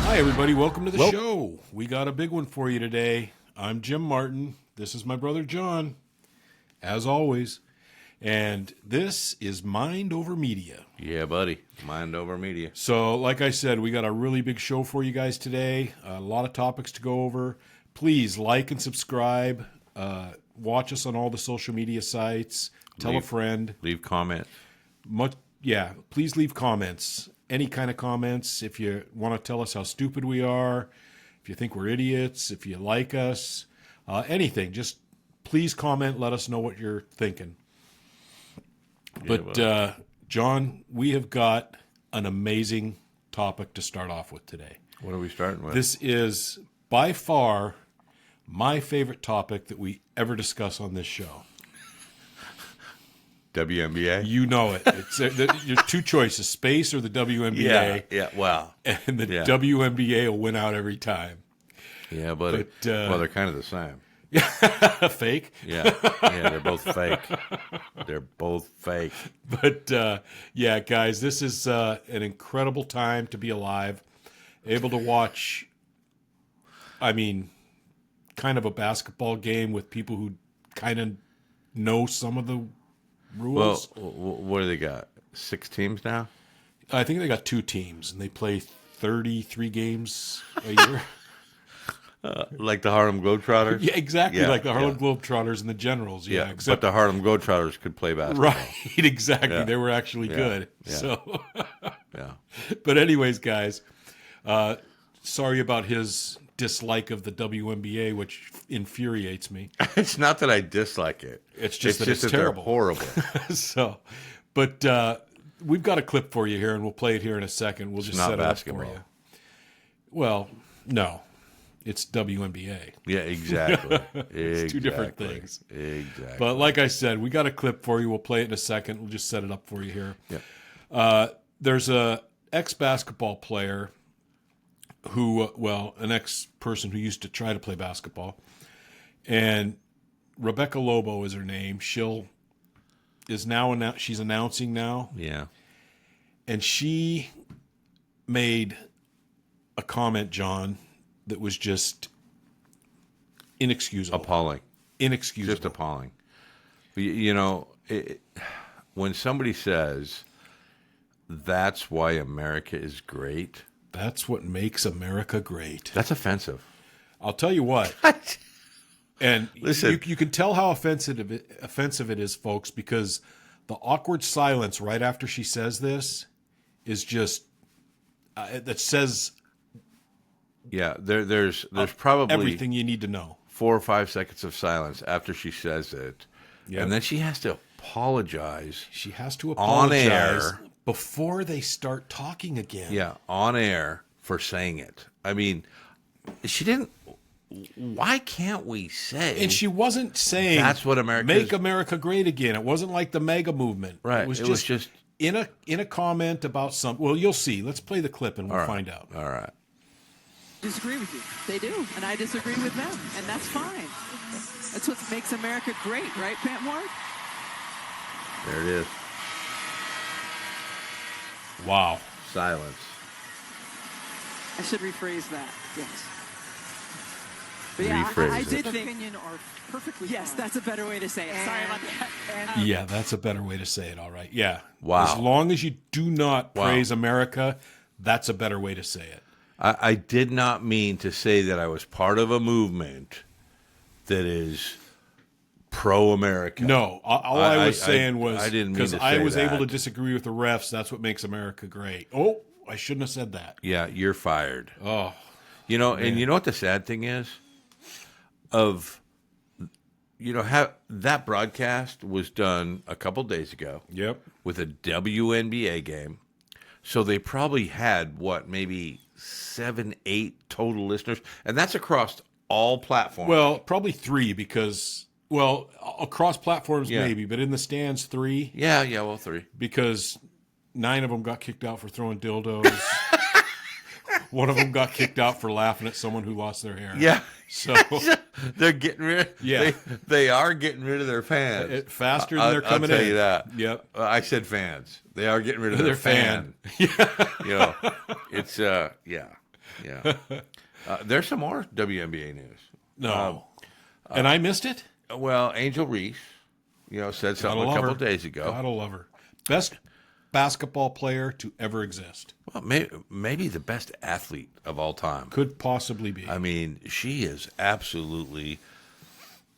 Hi, everybody. Welcome to the show. We got a big one for you today. I'm Jim Martin. This is my brother John, as always. And this is Mind Over Media. Yeah, buddy. Mind Over Media. So, like I said, we got a really big show for you guys today. A lot of topics to go over. Please like and subscribe. Watch us on all the social media sites. Tell a friend. Leave comment. Please leave comments. Any kind of comments. If you want to tell us how stupid we are, if you think we're idiots, if you like us, anything. Just please comment. Let us know what you're thinking. But, John, we have got an amazing topic to start off with today. What are we starting with? This is by far my favorite topic that we ever discuss on this show. WNBA? You know it. It's your two choices, space or the WNBA. Yeah, wow. And the WNBA will win out every time. Yeah, buddy. But, they're kind of the same. Fake? Yeah, they're both fake. They're both fake. But, guys, this is an incredible time to be alive. Able to watch, kind of a basketball game with people who kind of know some of the rules. Well, what do they got? 6 teams now? I think they got 2 teams, and they play 33 games a year. Like the Harlem Globetrotters? Yeah, exactly. Like the Harlem Globetrotters and the Generals. Yeah, except the Harlem Globetrotters could play basketball. Right, exactly. Yeah. They were actually good. Yeah. So, yeah. But anyways, guys, sorry about his dislike of the WNBA, which infuriates me. It's not that I dislike it. It's just that it's terrible. Horrible. But we've got a clip for you here, and we'll play it here in a second. We'll just set it up for you. Well, no. It's WNBA. Yeah, exactly. It's 2 different things. Exactly. But like I said, we got a clip for you. We'll play it in a second. We'll just set it up for you here. Yeah. There's a ex-basketball player who, an ex-person who used to try to play basketball. And Rebecca Lobo is her name. She's announcing now. Yeah. And she made a comment, John, that was just inexcusable. Appalling. Inexcusable. Just appalling. When somebody says, that's why America is great. That's what makes America great. That's offensive. I'll tell you what. And listen, you can tell how offensive it is, folks, because the awkward silence right after she says this is just that says... Yeah, there's probably everything you need to know. 4 or 5 seconds of silence after she says it, and then she has to apologize. She has to apologize on air before they start talking again. Yeah, on air for saying it. She didn't. Why can't we say? And she wasn't saying that's what America make America great again. It wasn't like the MAGA movement. Right. It was just in a comment about something. Well, you'll see. Let's play the clip and we'll find out. All right. Disagree with you. They do, and I disagree with them, and that's fine. That's what makes America great, right, Pant Ward? There it is. Wow. Silence. I should rephrase that. Yes. But yeah, I did think opinion are perfectly yes, fine. That's a better way to say it. Sorry about that. Yeah, that's a better way to say it. All right. Yeah. Wow. As long as you do not praise America, that's a better way to say it. I did not mean to say that I was part of a movement that is pro-America. No, all I was saying was I didn't mean because to say I was that. able to disagree with the refs. That's what makes America great. Oh, I shouldn't have said that. Yeah, you're fired. Oh, and you know what the sad thing is? That broadcast was done a couple days ago. Yep. With a WNBA game. So they probably had, maybe 7, 8 total listeners. And that's across all platforms. Well, probably 3 because, across platforms maybe, but in the stands 3. Yeah, 3. Because 9 of them got kicked out for throwing dildos. One of them got kicked out for laughing at someone who lost their hair. Yeah. So they're getting rid. Yeah. They are getting rid of their fans faster than they're coming in. I'll tell you that. Yep. I said fans. They are getting rid of their fan. Yeah. It's yeah. Yeah. There's some more WNBA news. No. And I missed it? Well, Angel Reese, said something a couple of days ago. Gotta love her. Best basketball player to ever exist. Well, maybe the best athlete of all time. Could possibly be. I mean, she is absolutely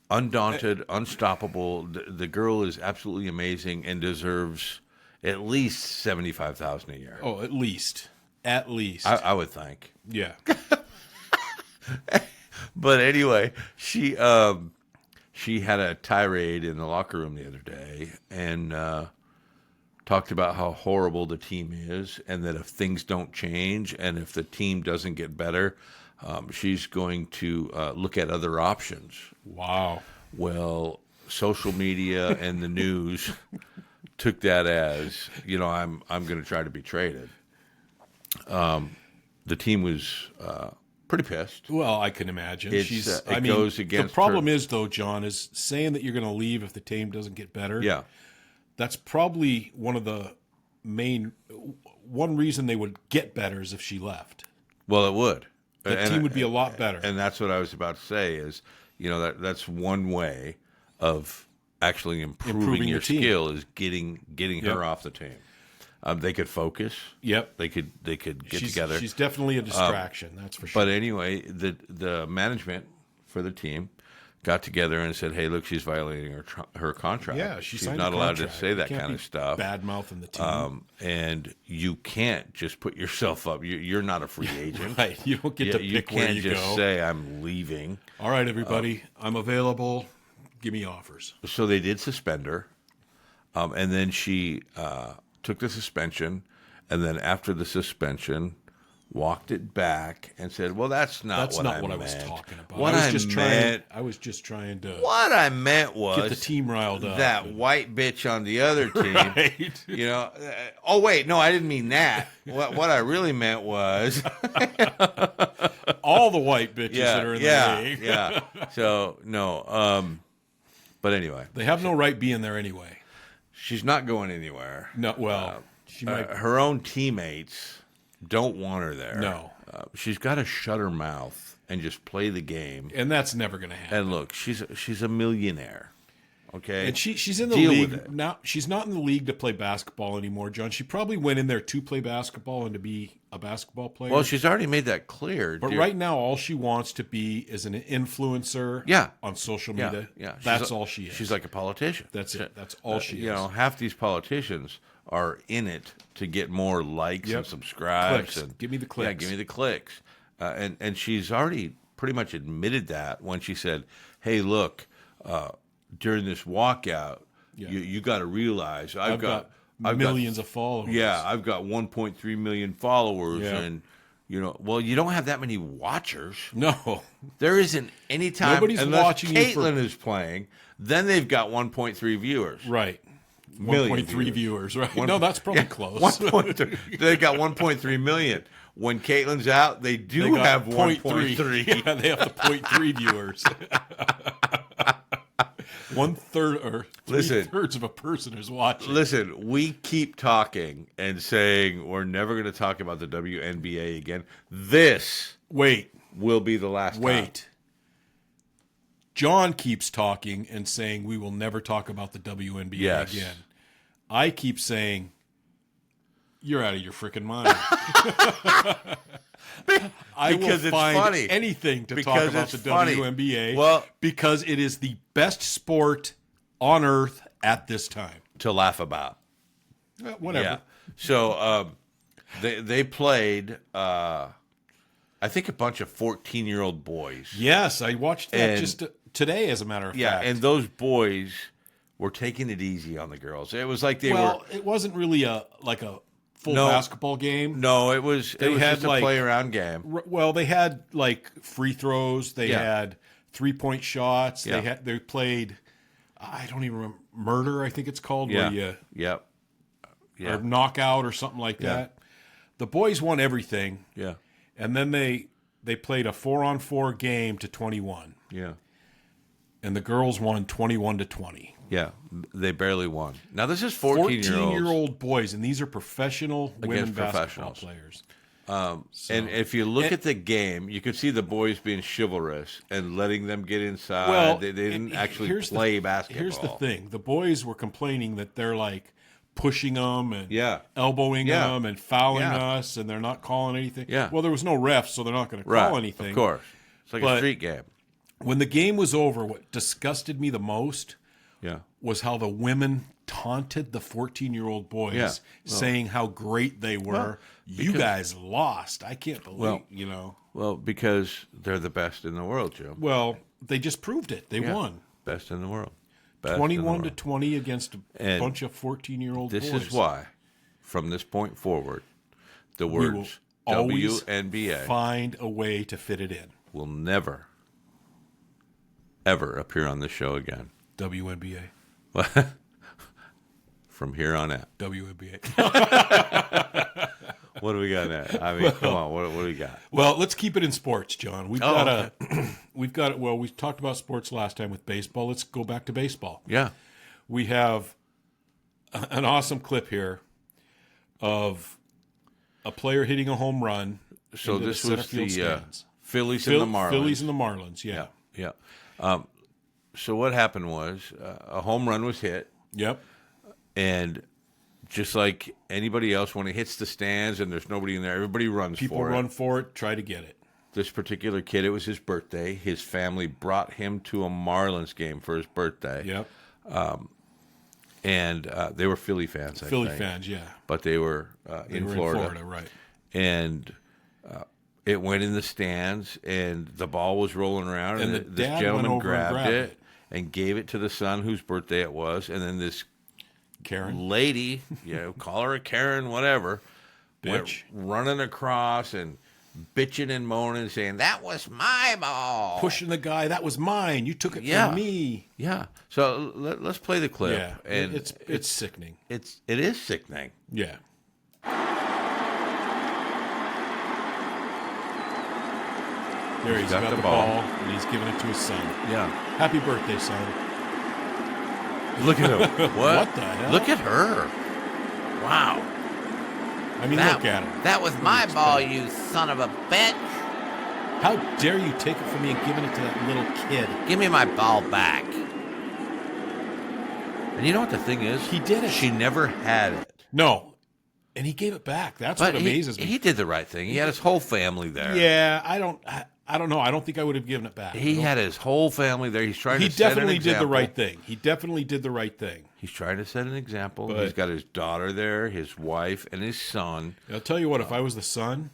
undaunted, unstoppable. The girl is absolutely amazing and deserves at least $75,000 a year. Oh, at least. At least. I would think. Yeah. But anyway, she had a tirade in the locker room the other day and talked about how horrible the team is, and that if things don't change and if the team doesn't get better, she's going to look at other options. Wow. Well, social media and the news took that as, I'm going to try to be traded. The team was pretty pissed. Well, I can imagine. It goes against the problem her. is, though, John, is saying that you're going to leave if the team doesn't get better. Yeah. That's probably one reason they would get better is if she left. Well, it would. The team would be a lot better. And that's what I was about to say is, that's one way of actually improving your the team. skill is getting her off the team. They could focus. Yep. They could get together. She's definitely a distraction, that's for sure. But anyway, the management for the team got together and said, "Hey, look, she's violating her contract. Yeah, she's signed not a allowed to contract. say You that can't kind be of stuff. Bad-mouthing the team. And you can't just put yourself up. You're not a free agent. Right. You don't get to pick where you can't just go. say, I'm leaving. All right, everybody, I'm available. Give me offers. So they did suspend her. And then she took the suspension. And then after the suspension, walked it back and said, well, that's not what I was talking about. What I was just trying to What I meant was get the team riled up. That white bitch on the other team. Right. Oh, wait, no, I didn't mean that. What I really meant was all the white bitches that are in the league. Yeah. So, no. But anyway. They have no right being there anyway. She's not going anywhere. No, well, she might. Her own teammates don't want her there. No. She's got to shut her mouth and just play the game. And that's never going to happen. And look, she's a millionaire. Okay? And she's in the Deal league with it. now. She's not in the league to play basketball anymore, John. She probably went in there to play basketball and to be a basketball player. Well, she's already made that clear. But right now, all she wants to be is an influencer on social media. Yeah. That's all she is. She's like a politician. That's it. That's all she is. Half these politicians are in it to get more likes and subscribes. Clicks. And give me the clicks. Yeah, give me the clicks. And she's already pretty much admitted that when she said, hey, look, during this walkout, you got to realize I've got millions of followers. Yeah, I've got 1.3 million followers. And, well, you don't have that many watchers. No. There isn't any time. Nobody's unless watching Caitlyn is playing, then they've got 1.3 viewers. Right. Million 1.3 viewers, right? No, that's probably close. 1.3. They got 1.3 million. When Caitlin's out, they do have 1.3. Yeah, they have the 0.3 viewers. 1/3 or 3/3 of a person is watching. Listen, we keep talking and saying we're never going to talk about the WNBA again. This will be the last time. John keeps talking and saying we will never talk about the WNBA again. I keep saying you're out of your freaking mind. I will find anything to talk about the WNBA because it is the best sport on earth at this time. To laugh about. Whatever. Yeah. So they played, I think, a bunch of 14-year-old boys. Yes, I watched that just today, as a matter of fact. Yeah, and those boys were taking it easy on the girls. It was like they were. It wasn't really a full basketball game. No, it was. It was just a play around game. Well, they had free throws. They had 3-point shots. Yeah. They played. I don't even remember murder. I think it's called. Yeah. Where you, or knockout or something like that. The boys won everything. Yeah. And then they played a 4-on-4 game to 21. Yeah. And the girls won 21-20. Yeah, they barely won. Now this is 14-year-old boys, and these are professional women basketball players. And if you look at the game, you could see the boys being chivalrous and letting them get inside. Well, they didn't actually play basketball. Here's the thing. The boys were complaining that they're like pushing them and elbowing Yeah. them and fouling Yeah. us, and they're not calling anything. Yeah. Well, there was no refs, so they're not going to Right, call anything. of course. It's like a But- street game. When the game was over, what disgusted me the most Yeah. was how the women taunted the 14-year-old boys, Yeah. saying how great they were. Well, You guys lost. I can't believe, Well, because they're the best in the world, Jim. Well, they just proved it. They Yeah. won. Best in the world. Best in the 21 to world. 20 against a And bunch of 14-year-old boys. This is why, from this point forward, the we will words always WNBA find a way to fit it in. will never, ever appear on this show again. WNBA. From here on out. WNBA. What do we got now? I mean, come on. What do we got? Well, let's keep it in sports, John. We've got well, we talked about sports last time with baseball. Let's go back to baseball. Yeah. We have an awesome clip here of a player hitting a home run. So into this the center was field the stands. Phillies and the Marlins. Phillies and the Marlins, yeah. Yeah. So what happened was a home run was hit, Yep. and just like anybody else, when it hits the stands and there's nobody in there, everybody runs People for run it. for it, try to get it. This particular kid, it was his birthday. His family brought him to a Marlins game for his birthday. Yep. And they were Philly fans, I Philly think. fans, yeah. But they were, They in, were Florida. in Florida, right. And it went in the stands, and the ball was rolling around, And the this dad gentleman went over and grabbed grabbed it it. and gave it to the son whose birthday it was, and then this Karen. lady, call her a Karen, whatever, went Bitch. running across and bitching and moaning, saying, "That was my ball." Pushing the guy, that was mine. You took it Yeah. from me. Yeah. So let's play the clip. Yeah. And it's sickening. it is sickening. Yeah. There he's got the ball, and he's giving it to his son. Yeah. Happy birthday, son. Look at him. What? What the hell? Look at her. Wow. I mean, look at him. That was my ball, you son of a bitch. How dare you take it from me and giving it to that little kid? Give me my ball back. And you know what the thing is? He did it. She never had it. No. And he gave it back. That's But what amazes me. he did the right thing. He had his whole family there. Yeah, I don't know. I don't think I would have given it back. He had his whole family there. He's trying He to set an definitely did the example. right thing. He definitely did the right thing. He's trying to set an example. But- He's got his daughter there, his wife, and his son. I'll tell you what, if I was the son,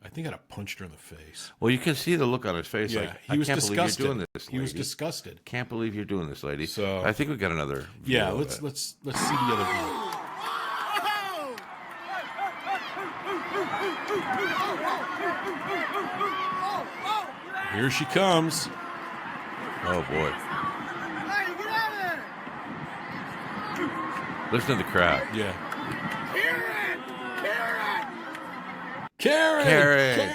I think I'd have punched her in the face. Well, you can see the look on his face. Yeah, like, he was I can't disgusted. believe you're doing this, He was lady. disgusted. Can't believe you're doing this, lady. So- I think we got another. Video Yeah, of let's it. see the other view. Here she comes. Oh boy! Listen to the crowd. Yeah. Karen,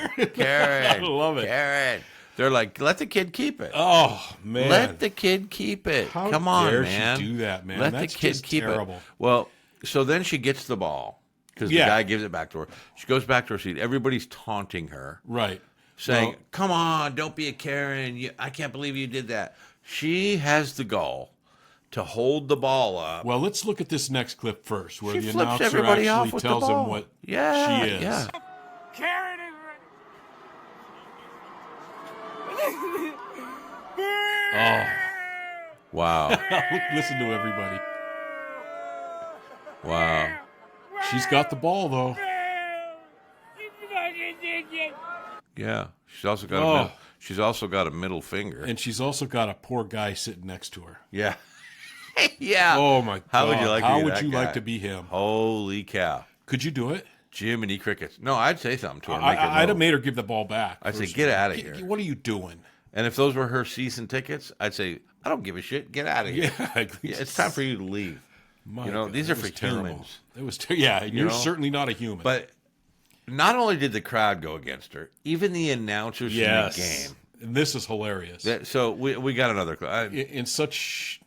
I love it. Karen. They're like, let the kid keep it. Oh man. Let the kid keep it. How Come on, dare man. she do that, man? Let That's the kid just keep terrible. it. Well, so then she gets the ball because Yeah. the guy gives it back to her. She goes back to her seat. Everybody's taunting her, Right. saying, Well, "Come on, don't be a Karen. I can't believe you did that." She has the gall to hold the ball up. well, let's look at this next clip first, where She the flips announcer everybody off actually with the tells ball. him what Yeah, she is. yeah. Karen is Oh, Wow, listen to everybody. wow. She's got the ball though. Yeah, she's also got Oh. she's also got a middle finger. And she's also got a poor guy sitting next to her. Yeah, yeah. Oh my God! How would you like to How be would that you guy? like to be him? Holy cow! Could you do it? Jiminy crickets. No, I'd say something to her. Make her I'd have move. made her give the ball back. I'd say, first "Get of all. outta here." What are you doing? And if those were her season tickets, I'd say, I don't give a shit. Get out of here. Yeah, Yeah, it's time for you to leave. My You know, God, these it are was for terrible. humans. It was yeah. You're know? certainly not a human. But not only did the crowd go against her, even the announcers yes, in the game. and this is hilarious. So we got another clip. In such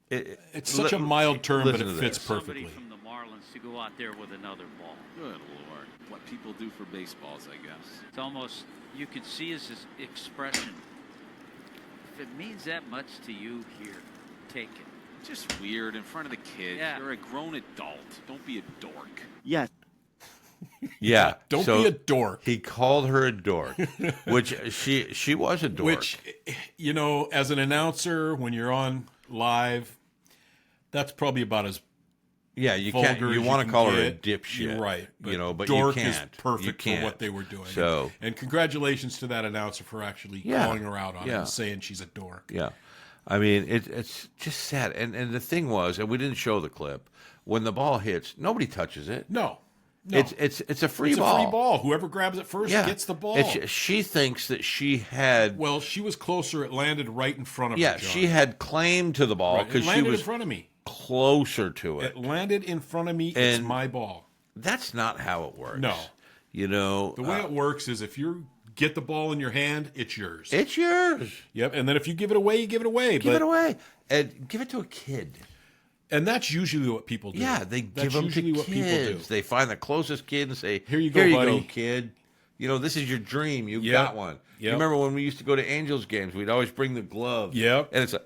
It's it's such a mild term, but it fits this. perfectly. Somebody from the Marlins to go out there with another ball. Good Lord. what people do for baseballs, I guess. It's almost, you could see his expression. If it means that much to you, here, take it. It's just weird in front of the kids. Yeah. You're a grown adult. Don't be a dork. Yes. Yeah. Don't so be a dork. He called her a dork, which she was a dork. Which, you know, as an announcer, when you're on live, that's probably about as yeah, you can't. vulgar You as want to can call her a get. dipshit, You're right. You know, but dork you can't. is perfect You can't. for what they were doing. So, and congratulations to that announcer for actually calling her out on it and saying she's a dork. yeah, I mean, it's just sad. And the thing was, and we didn't show the clip. When the ball hits, nobody touches it. No. It's a free It's ball. a free ball. Whoever grabs it first gets the ball. She thinks that she had. Well, she was closer. It landed right in front of her. Yeah, John. she had claim to the ball Right. It because she landed was in front of me. closer to it. It landed in front of me. It's And- my ball. That's not how it works. No. You know, The way it works is if you get the ball in your hand, it's yours. it's yours. Yep. And then if you give it away, you give it away. Give it away and give it to a kid. And that's usually what people do. Yeah, they that's give them usually to what people do. kids. They find the closest kid and say, Here you go, buddy." kid. You know, this is your dream. You Yep. got one. You Yep. remember when we used to go to Angels games? We'd always bring the glove. Yep. And it's like,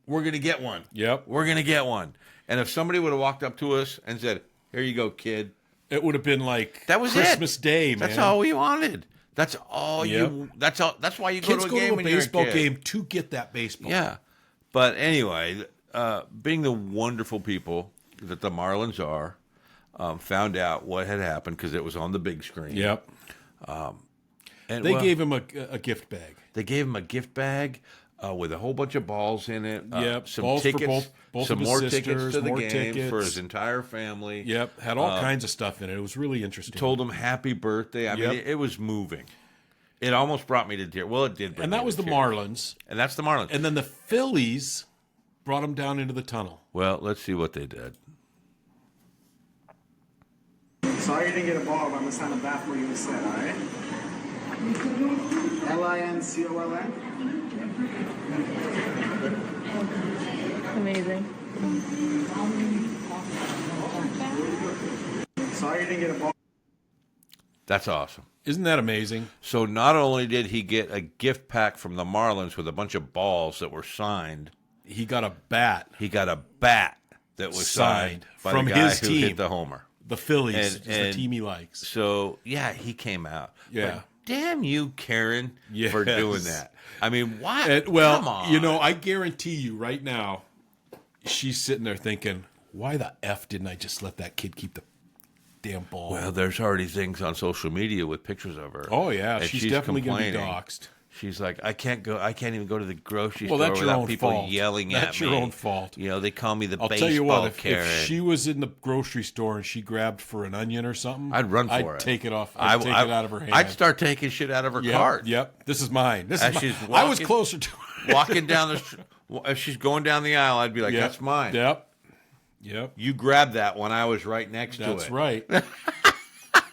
we're going to get one. Yep. We're going to get one. And if somebody would have walked up to us and said, here you go, kid. It would have been like That was Christmas Day, man. That's all we wanted. That's all Yep. you. That's all. That's why you Kids go to a game to a when you're a baseball kid. game to get that baseball. Yeah. But anyway, being the wonderful people that the Marlins are, found out what had happened because it was on the big screen. Yep. And, They well, gave him a gift bag. They gave him a gift bag with a whole bunch of balls in it. Yep, Some balls for tickets, both some of his more sisters, tickets to the more game tickets. for his entire family. Yep. Had all kinds of stuff in it. It was really interesting. Told him happy birthday. I mean, Yep. it was moving. It almost brought me to tears. Well, it did. Bring And me that to was the tears. Marlins. And that's the Marlins. And then the Phillies brought him down into the tunnel. Well, let's see what they did. Sorry you didn't get a ball, but I'm gonna sign a bath for you instead, alright? LINCOLN? Amazing. Sorry you didn't get a ball. That's awesome. Isn't that amazing? So not only did he get a gift pack from the Marlins with a bunch of balls that were signed, He got a bat. he got a bat that was signed by from the guy his who team. hit the homer. The Phillies is the And- team he likes. So yeah, he came out. Yeah. But damn you, Karen, for Yes. doing that. I mean, why? And, Come well, on. you know, I guarantee you right now, she's sitting there thinking, why the F didn't I just let that kid keep the damn ball? Well, there's already things on social media with pictures of her. Oh, yeah. and She's definitely going to be complaining. doxxed. She's like, I can't even go to the grocery Well, store that's your without own people fault. yelling at me. That's your own fault. You know, they call me the I'll baseball tell you what, Karen. if she was in the grocery store and she grabbed for an onion or something, I'd run for it. I'd take it off. I'd take it out of her hand. I'd start taking shit out of her Yep, cart. Yep. This is mine. This As is she's mine. I was walking- closer to her. Walking down if she's going down the aisle, I'd be like, Yep. that's mine. Yep. Yep. You grabbed that when I was right next to it. That's right.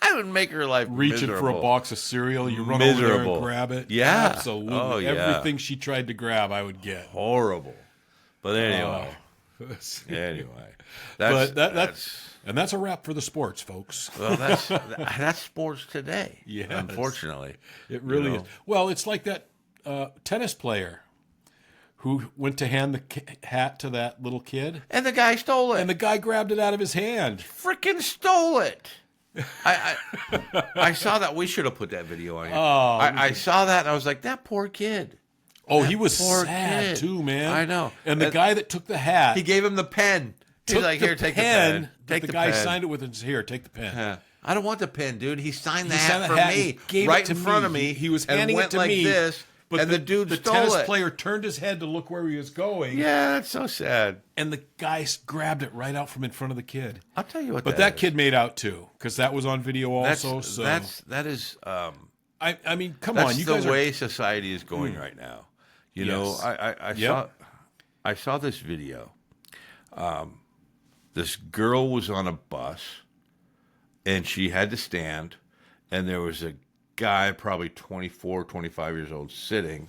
I would make her life Reaching miserable. for a box of cereal, you run over there Miserable. and grab it. Yeah. Absolutely. Oh, yeah. Everything she tried to grab, I would get. Horrible. But anyway. Anyway. That's, But that's and that's a wrap for the sports, folks. well, that's sports today. Yes. Unfortunately. It really You is. know. Well, it's like that tennis player who went to hand the hat to that little kid, And the guy stole it. and the guy grabbed it out of his hand. Freaking stole it. I saw that. We should have put that video on here. Oh, I saw that and I was like, that poor kid. Oh, That he was poor sad kid. too, man. I know. And the And guy that took the hat, He gave him the pen. He's took like, the here, take the pen pen. that Take the the guy pen. signed it with, and said, here, take the pen. Yeah. I don't want the pen, dude. He signed the He hat signed the for hat me, and gave it right to in front me. of me. He was and handing went it to like me, this, but and the dude the stole tennis it. player turned his head to look where he was going. Yeah, that's so sad. And the guy grabbed it right out from in front of the kid. I'll tell you what. But that is. kid made out too, because that was on video also. So that is. I mean, come That's on, you the guys way society is going right now. You know, Yes. I saw this video. This girl was on a bus, and she had to stand, and there was a guy, probably 24, 25 years old, sitting,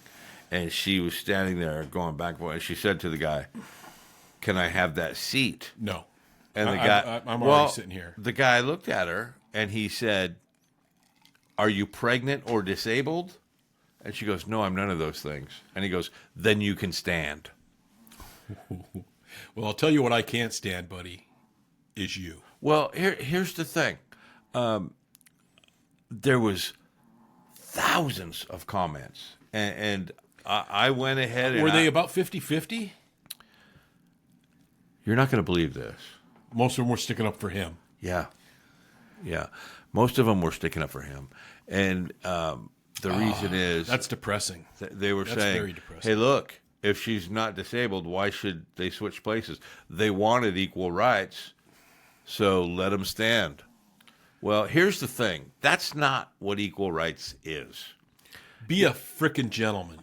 and she was standing there going back and forth. And she said to the guy, "Can I have that seat?" No. And the I- guy, I'm already sitting here. The guy looked at her, and he said, are you pregnant or disabled? And she goes, no, I'm none of those things. And he goes, then you can stand. Well, I'll tell you what I can't stand, buddy, is you. Well, here's the thing. There was thousands of comments, and I went ahead and... Were they about 50-50? You're not going to believe this. Most of them were sticking up for him. Yeah. Most of them were sticking up for him. And the reason is... That's depressing. They were That's saying, very depressing. hey, look, if she's not disabled, why should they switch places? They wanted equal rights, so let them stand. Well, here's the thing. That's not what equal rights is. Be a frickin' gentleman.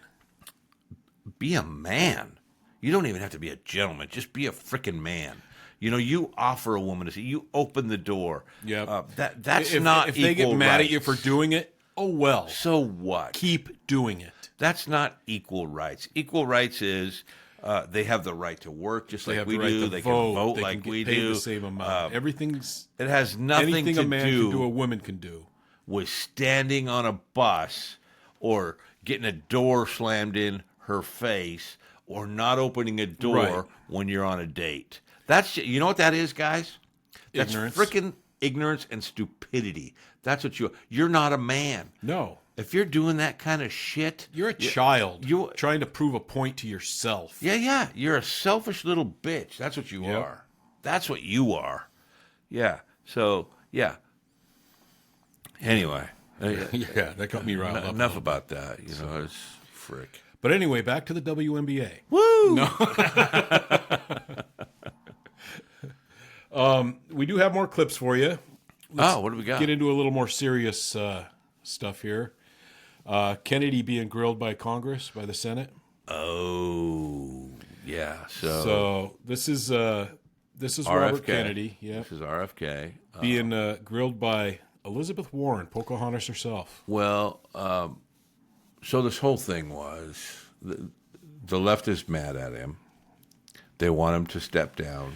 Be a man. You don't even have to be a gentleman. Just be a frickin' man. You know, you offer a woman a seat. You open the door. Yeah. That's not if equal they get mad at you rights. for doing it, oh well. So what? Keep doing it. That's not equal rights. Equal rights is they have the right to work just They like have we the right do. to They vote. can vote They like can we get paid do. the same amount. Everything's It has nothing anything to a man do can do, a woman can do. with standing on a bus or getting a door slammed in her face or not opening a door Right. when you're on a date. That's, you know what that is, guys? That's Ignorance. freaking ignorance and stupidity. That's what you're not a man. No. If you're doing that kind of shit, You're a child. you- trying to prove a point to yourself. yeah, you're a selfish little bitch. That's what you Yep. are. That's what you are. Yeah. So, yeah. Anyway, Yeah, that got me riled up. enough about that. You know, it's frick. But anyway, back to the WNBA. Woo! We do have more clips for you. What do we got? Get into a little more serious stuff here. Kennedy being grilled by Congress, by the Senate. Oh, yeah. So this is RFK. Robert Kennedy. Yeah, This is RFK. being grilled by Elizabeth Warren, Pocahontas herself. Well, so this whole thing was the left is mad at him. They want him to step down.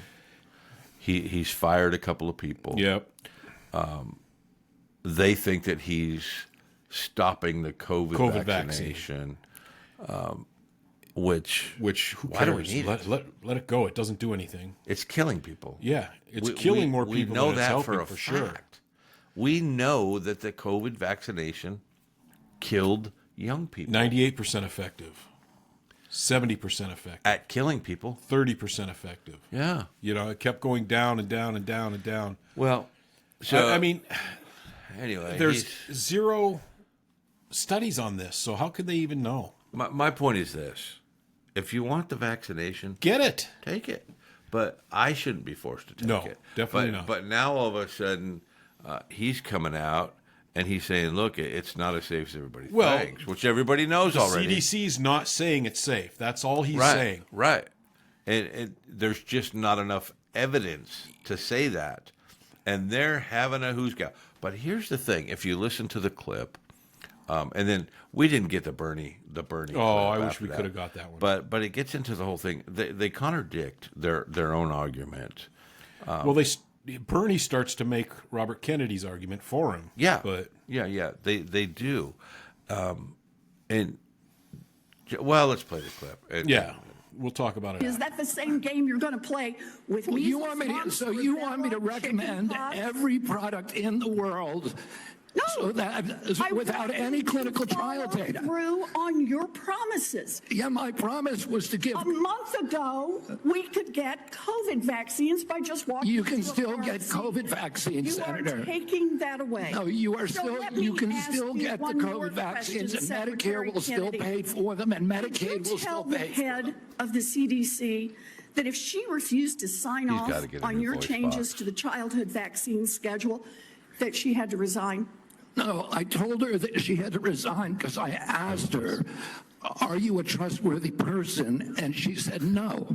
He's fired a couple of people. Yep. They think that he's stopping the COVID vaccine. vaccination, which Who why do we cares? need it? Let it go. It doesn't do anything. It's killing people. Yeah, it's killing more We people know than it's that helping, for a sure. fact. We know that the COVID vaccination killed young people 98% effective, 70% effective, at killing people. 30% effective. Yeah. You know, it kept going down and down and down and down. Well, so I mean, anyway, there's zero studies on this, so how could they even know? my point is this: if you want the vaccination, Get it. take it. But I shouldn't be forced to take No, it. definitely not. But now all of a sudden, he's coming out and he's saying, "Look, it's not as safe as everybody Well, thinks," which everybody knows The already. CDC's not saying it's safe. That's all he's right, saying. right? And there's just not enough evidence to say that. And they're having a who's got. But here's the thing: if you listen to the clip, and then we didn't get the Bernie. Oh, clip I wish after we that. could have got that one. But it gets into the whole thing. They contradict their own argument. Well, Bernie starts to make Robert Kennedy's argument for him. Yeah, But yeah, they do. And well, let's play the clip. yeah, we'll talk about it. Is that the same game you're going to play with me? You want me to recommend every product in the world No, so that without any clinical trial data? Through on your promises. Yeah, my promise was to give. A month ago, we could get COVID vaccines by just walking. You can into a still get pharmacy. COVID vaccines, You Senator. are taking that away. No, you are So still. let You me can ask still you get the one more COVID vaccines, and question, Medicare Secretary will still Kennedy. pay for them, and Medicaid will You tell still the pay for them. head of the CDC that if she refused to sign He's off gotta get a on new your voice changes box. to the childhood vaccine schedule, that she had to resign. No, I told her that she had to resign because I asked her, "Are you a trustworthy person?" And she said no.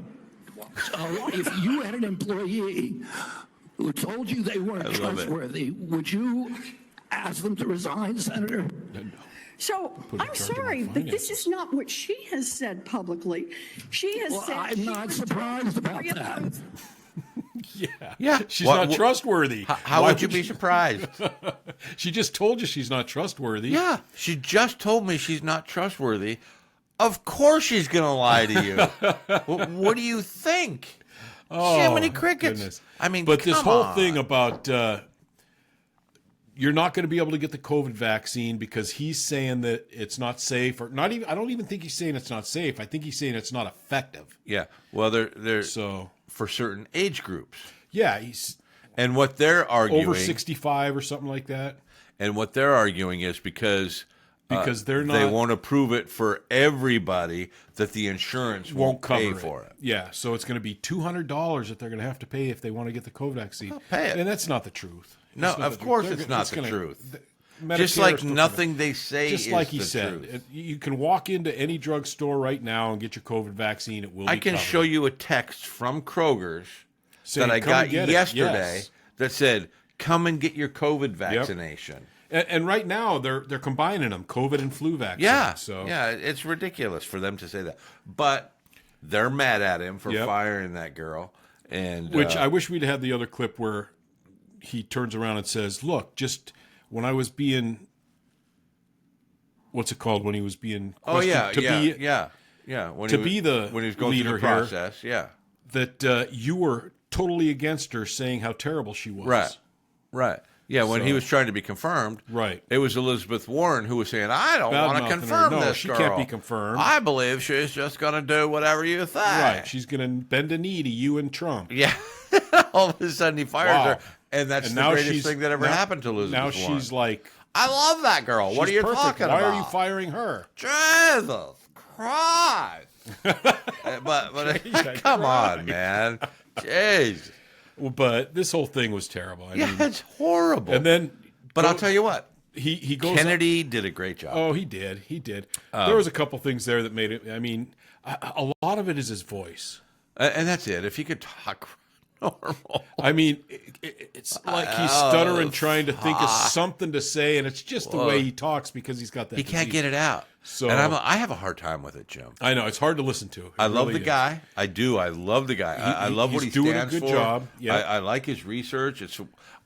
So if you had an employee who told you they weren't love it. trustworthy, would you ask them to resign, Senator? So Put a I'm charge on sorry, my but this is not what she has said publicly. She has Well, said I'm she not was surprised about free of that. truth. Yeah. Yeah. She's What- not trustworthy. How Why would you be surprised? She just told you she's not trustworthy. Yeah, she just told me she's not trustworthy. Of course she's going to lie to you. What do you think? Oh, Jiminy crickets. goodness. I mean, but this come whole on. thing about you're not going to be able to get the COVID vaccine because he's saying that it's not safe, or not even. I don't even think he's saying it's not safe. I think he's saying it's not effective. Yeah, well, they're So for certain age groups. yeah, he's And what they're arguing over 65 or something like that. And what they're arguing is because They're not, they won't approve it for everybody, that the insurance won't pay cover for it. Yeah, so it's going to be $200 that they're going to have to pay if they want to get the COVID vaccine. Well, pay it. And that's not the truth. No, It's not of the course truth. it's not the gonna- truth. Medicare Just is like still nothing gonna- they say Just is like he the said, truth. you can walk into any drugstore right now and get your COVID vaccine. It will. I be can covered. show you a text from Kroger's Saying, that I "Come got and get it." yesterday Yes. that said, "Come and get your COVID vaccination." And right now they're combining them, COVID and flu vaccine. Yeah, So yeah, it's ridiculous for them to say that, but they're mad at him for Yep. firing that girl. And which I wish we'd had the other clip where he turns around and says, "Look, just when I was being, what's it called? When he was being questioned yeah. When to he be the when he was going through leader the here, process, yeah, that you were totally against her, saying how terrible she was." right. Yeah, when he So- was trying to be confirmed, Right. it was Elizabeth Warren who was saying, "I don't want to Bad-mouthing her. confirm No, this she girl. can't be confirmed." I believe she's just going to do whatever you say." Right. She's going to bend a knee to you and Trump. Yeah. All of a sudden he fires Wow. her, and that's And the now greatest she's- thing that ever now- happened to Elizabeth Now Warren. she's like, I love that girl. What are she's you perfect. talking Why about? are you firing her? Jesus Christ. but come on, man. Jeez. Well, but this whole thing was terrible. I Yeah, mean, it's horrible. and then, but I'll tell you what. he goes. Kennedy did a great job. Oh, he did. He did. There was a couple things there that made it. I mean, a lot of it is his voice. And that's it. If he could talk normal. I mean, it's like he's stuttering, trying to think of something to say, and it's just the way he talks because he's got that. He can't get it out. So- and I have a hard time with it, Jim. I know it's hard to listen to. It I love really the is. guy. I do. I love the guy. I love what he he's doing a stands good for. job. Yeah. I like his research.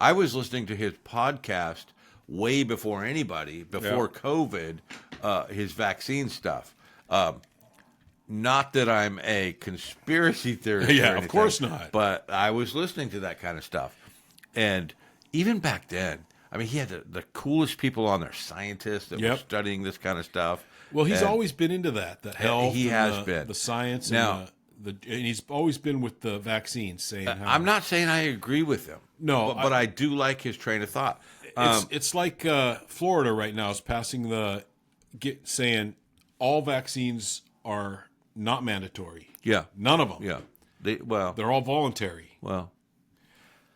I was listening to his podcast way before anybody, before COVID, his vaccine stuff. Not that I'm a conspiracy theorist. Yeah, or of anything, course not. But I was listening to that kind of stuff. And even back then, I mean, he had the coolest people on there, scientists that were studying this kind of stuff. Well, he's And always been into that health. He and has been. the science. Now- and and he's always been with the vaccines, saying, how, I'm not saying I agree with him. No, but I do like his train of thought. It's like Florida right now is passing saying all vaccines are not mandatory. Yeah. None of them. Yeah. They're all voluntary. Well,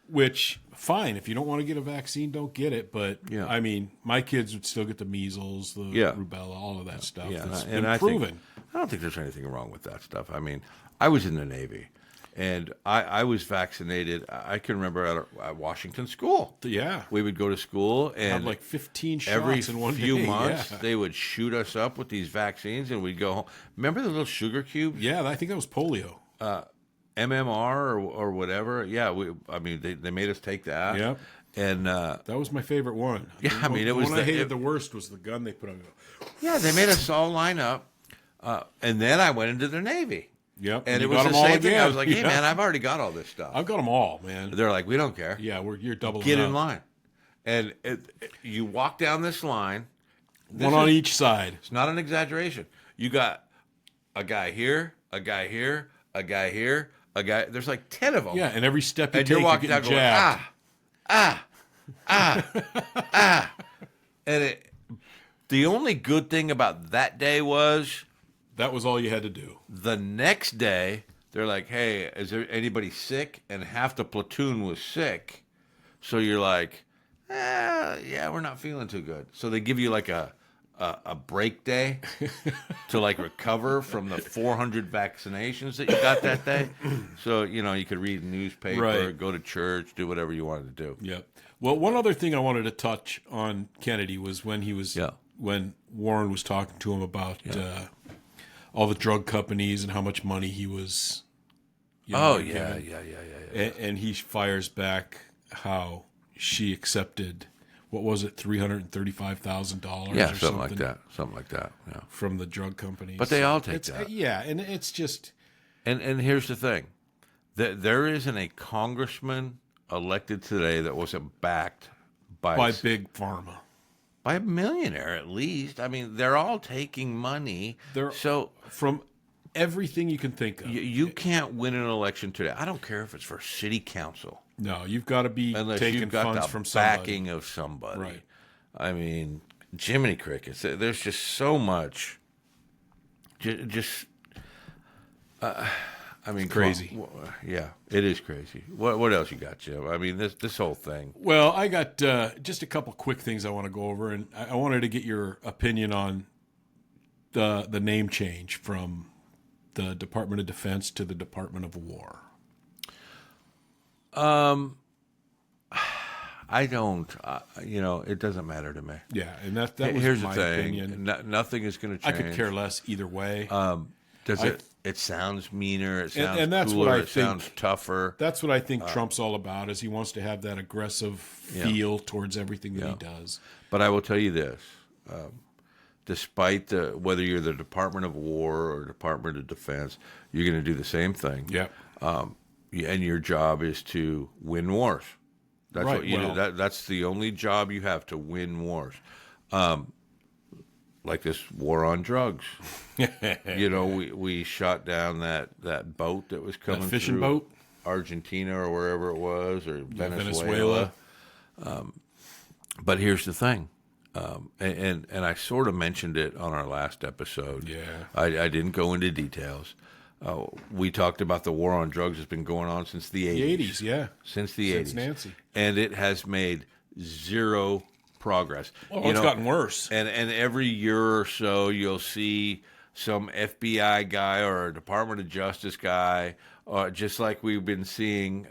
which, fine, if you don't want to get a vaccine, don't get it. But, Yeah. I mean, my kids would still get the measles, the rubella, all of that stuff. yeah, It's and been I proven. I don't think there's anything wrong with that stuff. I mean, I was in the Navy, and I was vaccinated. I can remember at Washington School. Yeah. We would go to school, and Have like 15 shots every in one few day. months Yeah. they would shoot us up with these vaccines, and we'd go home. Remember the little sugar cubes? Yeah, I think that was polio. MMR or whatever. Yeah, they made us take that. Yep. And That was my favorite one. Yeah, I mean, it was the one I the- hated the worst was the gun they put on. yeah, they made us all line up. And then I went into the Navy. Yep. And you it was got the 'em all same thing. I again. was like, hey, Yeah. man, I've already got all this stuff. I've got them all, man. They're like, we don't care. Yeah, you're doubling Get up. in line. And you walk down this line. One on each side. It's not an exaggeration. You got a guy here, a guy here, a guy here, a guy. There's like 10 of them. Yeah, and every step you And take, you're walking you're down getting going, jabbed. And the only good thing about that day was That was all you had to do. the next day, they're like, hey, is there anybody sick? And half the platoon was sick. So you're like, yeah, we're not feeling too good. So they give you like a break day to like recover from the 400 vaccinations that you got that day. So, you could read a newspaper, Right. go to church, do whatever you wanted to do. Yep. Well, one other thing I wanted to touch on Kennedy was when when Warren was talking to him about all the drug companies and how much money he was. given. And he fires back how she accepted what was it, $335,000? Yeah, or something like that. Something like that. Yeah. from the drug companies. But they all take that. Yeah, and it's just And here's the thing. There isn't a congressman elected today that wasn't backed by big pharma. by a millionaire at least. I mean, they're all taking money. So from everything you can think of. you can't win an election today. I don't care if it's for city council. No, you've got to be Unless taking you've got funds the from somebody. backing of somebody. Right. I mean, Jiminy Crickets. There's just so much. I mean, crazy. Yeah, it is crazy. What else you got, Jim? I mean, this whole thing. Well, I got just a couple quick things I want to go over, and I wanted to get your opinion on the name change from the Department of Defense to the Department of War. I don't. It doesn't matter to me. Yeah, and that was Here's my the thing. opinion. Nothing is going to I change. could care less either way. It sounds meaner. It sounds and that's cooler. what I it sounds think, tougher. That's what I think Trump's all about. Is he wants to have that aggressive feel towards everything that he does. But I will tell you this: despite whether you're the Department of War or Department of Defense, you're going to do the same thing. Yeah. And your job is to win wars. That's right. what you do. That's the only job you have, to win wars. Like this war on drugs. We shot down that boat that was coming fishing through boat? Argentina or wherever it was, or Venezuela. But here's the thing, and I sort of mentioned it on our last episode. Yeah. I didn't go into details. We talked about the war on drugs has been going on since the 80s. The 80s, yeah. Since the 80s. Since Nancy. And it has made zero progress. It's gotten worse. And every year or so, you'll see some FBI guy or a Department of Justice guy, just like we've been seeing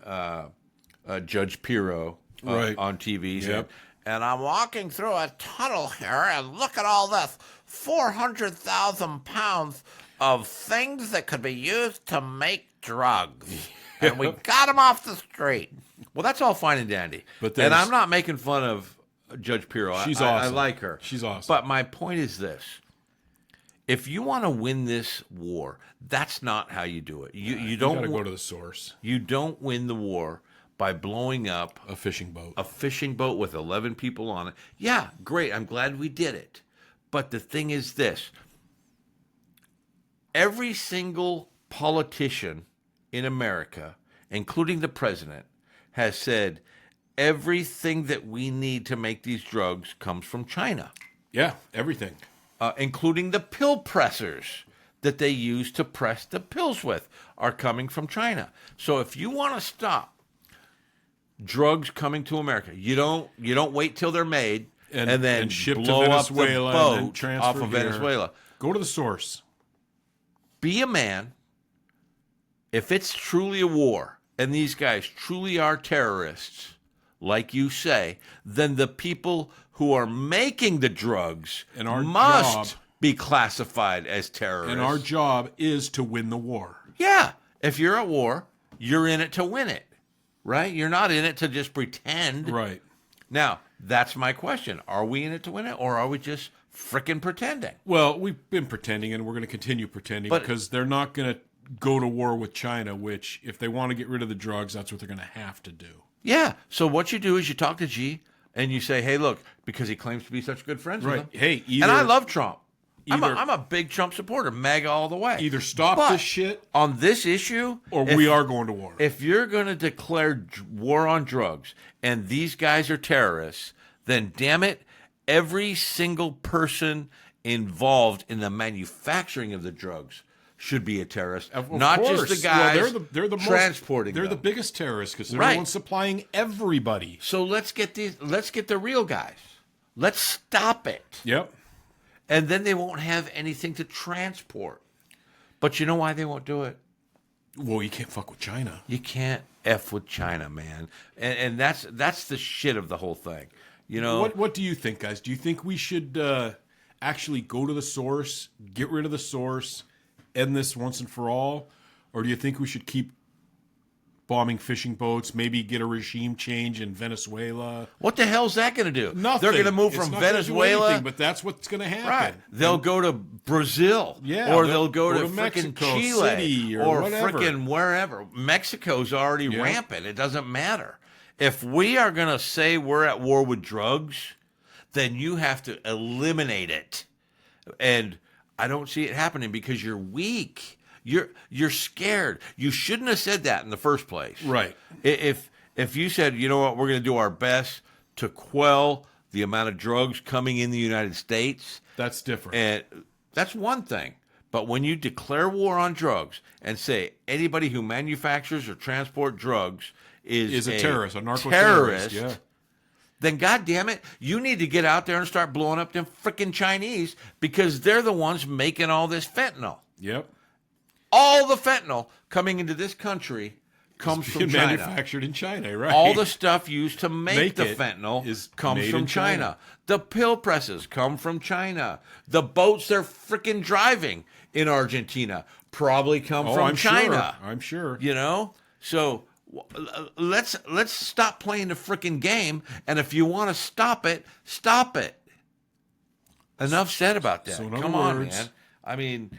Judge Pirro on TV. Yep. And I'm walking through a tunnel here, and look at all this 400,000 pounds of things that could be used to make drugs. And we got them off the street. Well, that's all fine and dandy. And I'm not making fun of Judge Pirro. She's I awesome. like her. She's awesome. But my point is this. If you want to win this war, that's not how you do it. You don't gotta go to the source. You don't win the war by blowing up a fishing boat. A fishing boat with 11 people on it. Yeah, great. I'm glad we did it. But the thing is this. Every single politician in America, including the president, has said everything that we need to make these drugs comes from China. Yeah, everything. Including the pill pressers that they use to press the pills with are coming from China. So if you want to stop drugs coming to America, you don't wait till they're made and then ship blow to up the Venezuela boat and then transfer off of here. Venezuela. Go to the source. Be a man. If it's truly a war and these guys truly are terrorists, like you say, then the people who are making the drugs And our must job- be classified as terrorists. And our job is to win the war. Yeah. If you're at war, you're in it to win it, right? You're not in it to just pretend. Right. Now, that's my question. Are we in it to win it, or are we just frickin' pretending? Well, we've been pretending, and we're going to continue pretending because they're not going to go to war with China, which, if they want to get rid of the drugs, that's what they're going to have to do. Yeah. So what you do is you talk to G and you say, hey, look, because he claims to be such good friends with him. Hey, and I love Trump. Either, I'm a big Trump supporter, MAGA all the way. Either stop But this shit on this issue, or we are going to war. If you're going to declare war on drugs and these guys are terrorists, then damn it, every single person involved in the manufacturing of the drugs should be a terrorist, not course. just the guys they're the transporting. They're them. the biggest terrorists because they're the ones supplying everybody. So let's get the real guys. Let's stop it. Yep. And then they won't have anything to transport. But you know why they won't do it? Well, you can't fuck with China. You can't F with China, man. And that's the shit of the whole thing. You know. What do you think, guys? Do you think we should actually go to the source, get rid of the source, end this once and for all? Or do you think we should keep bombing fishing boats, maybe get a regime change in Venezuela. What the hell's that going to do? Nothing. They're going to move It's from not gonna do Venezuela, anything, but that's what's going to happen. right? They'll go to Brazil, Yeah, or they'll they'll go to go to frickin' Mexico Chile, City or or whatever. frickin' wherever. Mexico's already Yeah. rampant. It doesn't matter. If we are going to say we're at war with drugs, then you have to eliminate it. And I don't see it happening because you're weak. You're scared. You shouldn't have said that in the first place. Right. If you said, you know what, we're going to do our best to quell the amount of drugs coming in the United States, That's different. and that's one thing. But when you declare war on drugs and say anybody who manufactures or transport drugs is a terrorist, a narco terrorist, terrorist, yeah. then God damn it, you need to get out there and start blowing up them frickin' Chinese because they're the ones making all this fentanyl. Yep. All the fentanyl coming into this country comes from China. Manufactured in China, right? All the stuff used to make the it fentanyl is comes made from in China. The pill presses come from China. The boats they're freaking driving in Argentina probably come from I'm China. Sure. I'm sure. You know? So let's stop playing the freaking game, and if you want to stop it, stop it. Enough said about that. So in other Come on, words, man. I mean,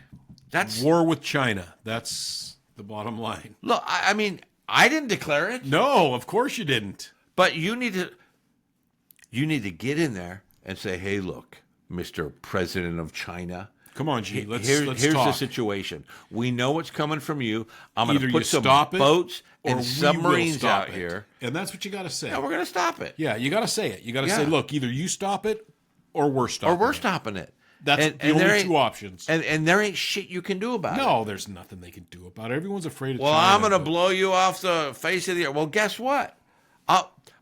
that's war with China. That's the bottom line. look, I mean, I didn't declare it. No, of course you didn't. But you need to get in there and say, "Hey, look, Mr. President of China, Come on, G. Let's here's talk. the situation. We know what's coming from you. I'm going Either to you put some stop it, boats or we and will submarines stop out it. here. And that's what you got to say. Yeah, we're going to stop it. Yeah, you got to say it. You got to Yeah. say, look, either you stop it or we're stopping Or we're it. stopping it. That's the there only ain't- two options. And there ain't shit you can do about it. No, there's nothing they can do about it. Everyone's afraid of Well, China. I'm going to but- blow you off the face of the earth. Well, guess what?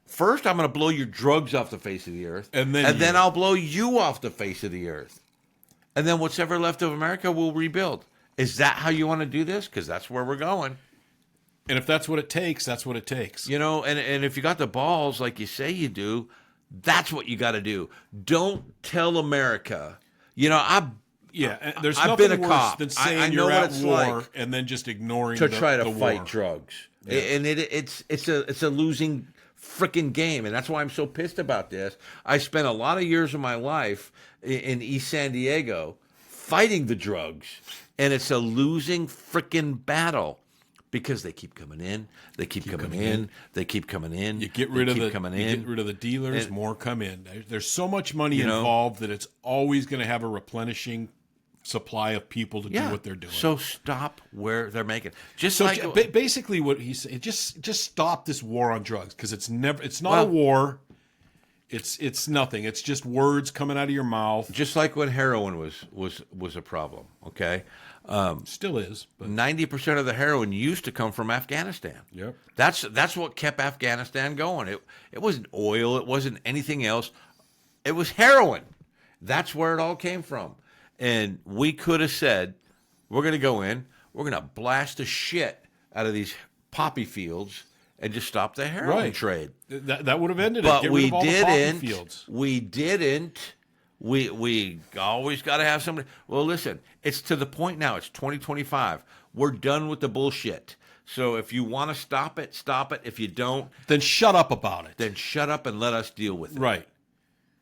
First, I'm going to blow your drugs off the face of the earth. And then I'll blow you off the face of the earth. And then what's ever left of America, we'll rebuild. Is that how you want to do this? Because that's where we're going. And if that's what it takes, that's what it takes. You know, and if you got the balls like you say you do, that's what you got to do. Don't tell America. You know, Yeah, there's I've nothing been a worse cop. than I saying know you're what at it's war like and then just ignoring to the, try to the fight war. drugs. Yeah. And it's a losing freaking game, and that's why I'm so pissed about this. I spent a lot of years of my life in East San Diego fighting the drugs, and it's a losing freaking battle because they keep coming in, they keep coming in, they keep coming in. You get rid of coming you in. get rid of the dealers, And- more come in. There's so much money You know? involved that it's always going to have a replenishing supply of people to do what they're doing. So stop where they're making. Just So like basically, what he's saying, just stop this war on drugs because it's not Well- a war. It's nothing. It's just words coming out of your mouth. just like when heroin was a problem. Okay, Still is. But 90% of the heroin used to come from Afghanistan. Yep. That's what kept Afghanistan going. It wasn't oil. It wasn't anything else. It was heroin. That's where it all came from. And we could have said, we're going to go in, we're going to blast the shit out of these poppy fields and just stop the heroin Right. trade. that would have ended it. But Get rid we of all the poppy didn't. fields. We didn't. We always got to have somebody. Well, listen, it's to the point now. It's 2025. We're done with the bullshit. So if you want to stop it, stop it. If you don't, Then shut up about it. then shut up and let us deal with it. Right.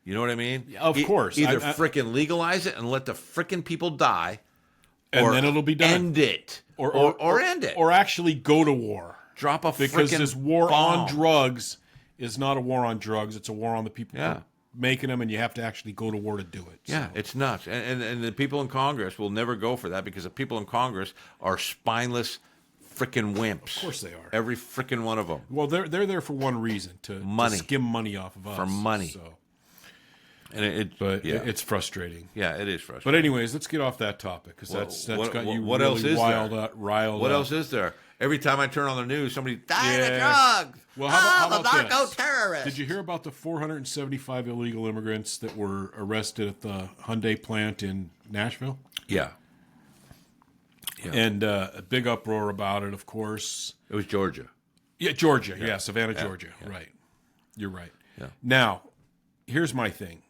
You know what I mean? Of course. Either I- frickin' legalize it and let the frickin' people die, And or then it'll be done. End it, or end it, or actually go to war. drop a Because frickin' this war bomb. on drugs is not a war on drugs. It's a war on the people Yeah. making them, and you have to actually go to war to do it. Yeah, So, it's nuts. And the people in Congress will never go for that because the people in Congress are spineless frickin' wimps. Of course they are. Every frickin' one of them. well, they're there for one reason to Money. skim money off of us For money. So, And but yeah. it's frustrating. Yeah, it is frustrating. But anyways, let's get off that topic because Well, that's what- got what- you what really else is riled there? up. Riled What up. else is there? Every time I turn on the news, somebody Dying Yeah. of drugs. Well, how about the narco this? terrorists. Did you hear about the 475 illegal immigrants that were arrested at the Hyundai plant in Nashville? Yeah. Yeah. And a big uproar about it, of course. It was Georgia. Yeah, Georgia. Yeah, Savannah, Georgia. yeah. Right. You're right. Yeah. Now, here's my thing.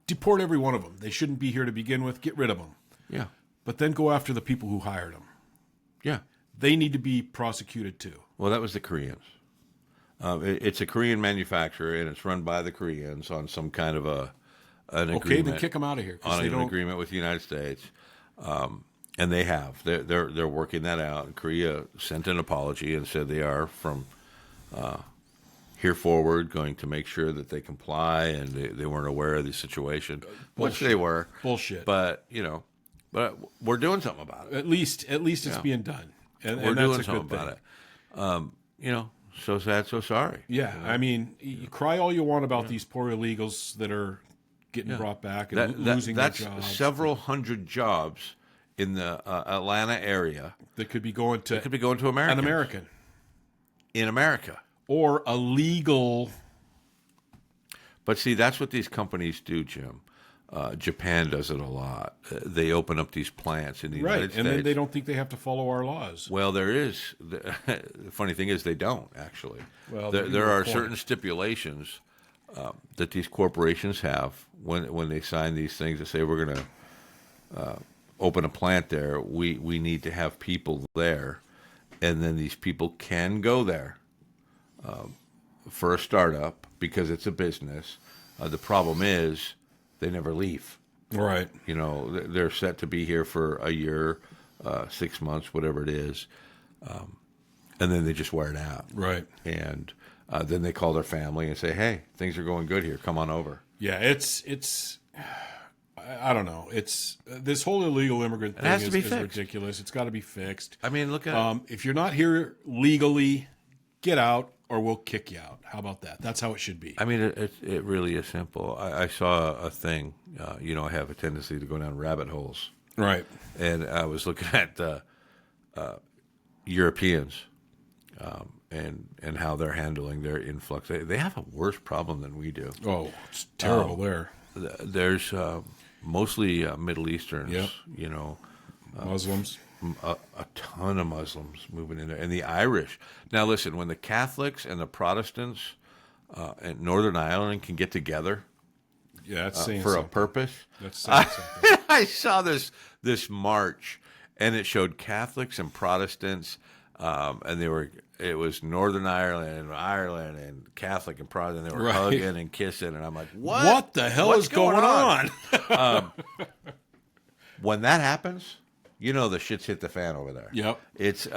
Deport every one of them. They shouldn't be here to begin with. Get rid of them. Yeah. But then go after the people who hired them. Yeah. they need to be prosecuted too. Well, that was the Koreans. It's a Korean manufacturer, and it's run by the Koreans on some kind of an agreement. Okay, then kick them out of here. On an agreement with the United States, and they have. They're working that out. And Korea sent an apology and said they are from here forward going to make sure that they comply, and they weren't aware of the situation, which they were. Bullshit. But but we're doing something about it. At least it's being done, and We're that's doing a something good thing. about it. So sad, so sorry. Yeah, I mean, you cry all you want about these poor illegals that are getting brought back and losing that's their jobs. several hundred jobs in the Atlanta area that could be going to America. an American in America, or a legal. But see, that's what these companies do, Jim. Japan does it a lot. They open up these plants in the United States. And then they don't think they have to follow our laws. Well, the funny thing is they don't, actually. Well, there are certain stipulations that these corporations have when they sign these things that say we're going to open a plant there. We need to have people there, and then these people can go there for a startup because it's a business. The problem is they never leave. Right. They're set to be here for a year, 6 months, whatever it is, and then they just wear it out. Right. And then they call their family and say, "Hey, things are going good here. Come on over." Yeah, it's. I don't know. It's this whole illegal immigrant thing is ridiculous. It's got to be fixed. I mean, look at if you're not here legally, get out, or we'll kick you out. How about that? That's how it should be. I mean, it really is simple. I saw a thing. I have a tendency to go down rabbit holes. Right. And I was looking at the Europeans and how they're handling their influx. They have a worse problem than we do. Oh, it's terrible there. There's mostly Middle Easterns. Yep. Muslims. A ton of Muslims moving in there, and the Irish. Now, listen, when the Catholics and the Protestants in Northern Ireland can get together, that's saying for something. A purpose. That's saying something. I saw this march, and it showed Catholics and Protestants, and it was Northern Ireland and Catholic and Protestant. They were hugging and kissing, and I'm like, what? What the hell is going on? When that happens, the shit's hit the fan over there. Yep. It's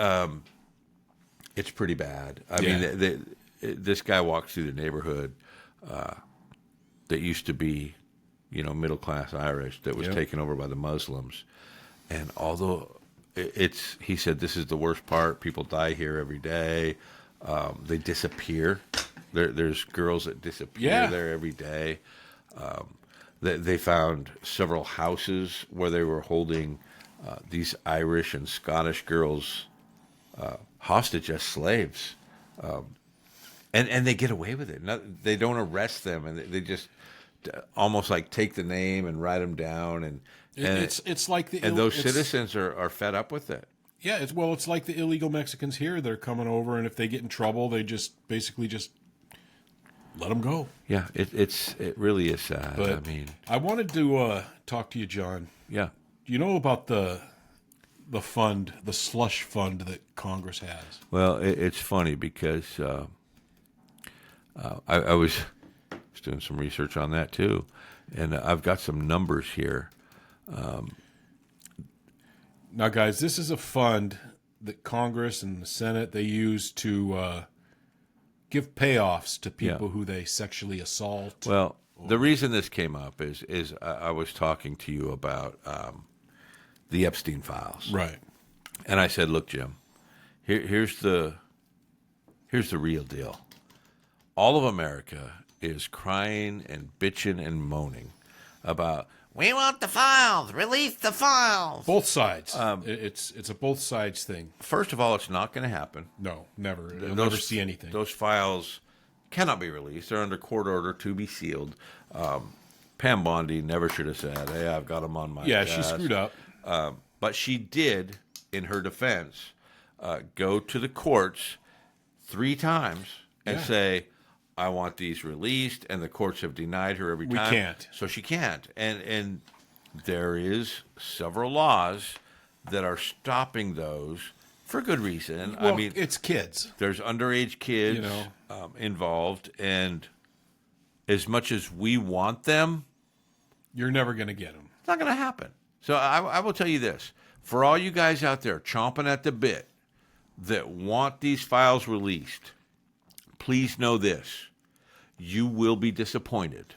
pretty bad. I mean, this guy walks through the neighborhood that used to be, middle class Irish that was taken over by the Muslims, and although he said this is the worst part. People die here every day. They disappear. There's girls that disappear there every day. They found several houses where they were holding these Irish and Scottish girls hostage as slaves, and they get away with it. They don't arrest them, and they just almost like take the name and write them down, and it's like those citizens are fed up with it. Yeah, it's like the illegal Mexicans here. They're coming over, and if they get in trouble, they just basically let them go. Yeah, it really is sad. But I mean, I wanted to talk to you, John. Yeah. Do you know about the fund, the slush fund that Congress has? Well, it's funny because I was doing some research on that too, and I've got some numbers here. Now, guys, this is a fund that Congress and the Senate, they use to give payoffs to people who they sexually assault. Well, the reason this came up is I was talking to you about the Epstein files, right? And I said, "Look, Jim, here's the real deal. All of America is crying and bitching and moaning about." We want the files. Release the files. Both sides. It's a both sides thing. First of all, it's not going to happen. No, never. You'll never see anything. Those files cannot be released. They're under court order to be sealed. Pam Bondi never should have said, "Hey, I've got them on my desk." She screwed up. But she did, in her defense, go to the courts 3 times and say, "I want these released," and the courts have denied her every time. We can't. So she can't. And there is several laws that are stopping those for good reason. Well, I mean, it's kids. there's underage kids involved, and as much as we want them, You're never going to get them. it's not going to happen. So I will tell you this. For all you guys out there chomping at the bit that want these files released, please know this. You will be disappointed.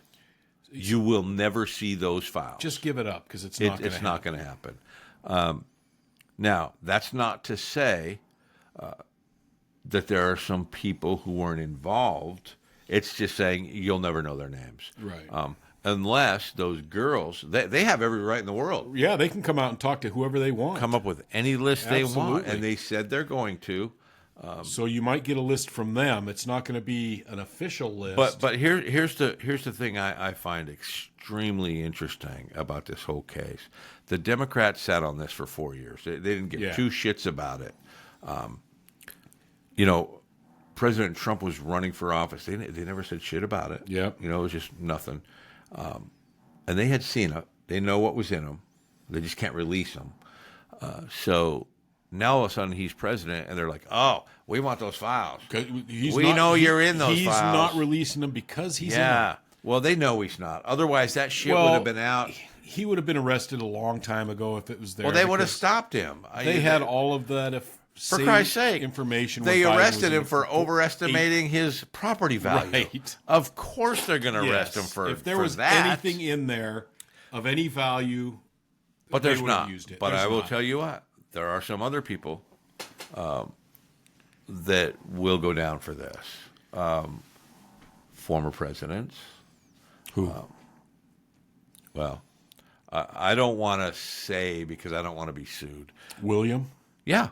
You will never see those files. Just give it up because it's not going to It's happen. not going to happen. Now, that's not to say that there are some people who weren't involved. It's just saying you'll never know their names. Right. Unless those girls, they have every right in the world. Yeah, they can come out and talk to whoever they want. Come up with any list they want, Absolutely. and they said they're going to. So you might get a list from them. It's not going to be an official list. But here's the thing I find extremely interesting about this whole case. The Democrats sat on this for 4 years. They didn't give two shits about it. President Trump was running for office. They never said shit about it. Yep. It was just nothing. And they had seen it. They know what was in them. They just can't release them. So now all of a sudden he's president, and they're like, "Oh, we want those files. We know you're in those he's files." He's not releasing them because he's in them. Well, they know he's not. Otherwise, that shit would have been out. He would have been arrested a long time ago if it was there. Well, they would have stopped him. They had all of that. For Christ's sake, information. They arrested him for overestimating his property value. Right. Of course, they're going to arrest him for if there for was that. anything in there of any value. But they there's would have not. used it. But There's I will not. tell you what, there are some other people that will go down for this. Former presidents. Who? I don't want to say because I don't want to be sued. William. Yeah.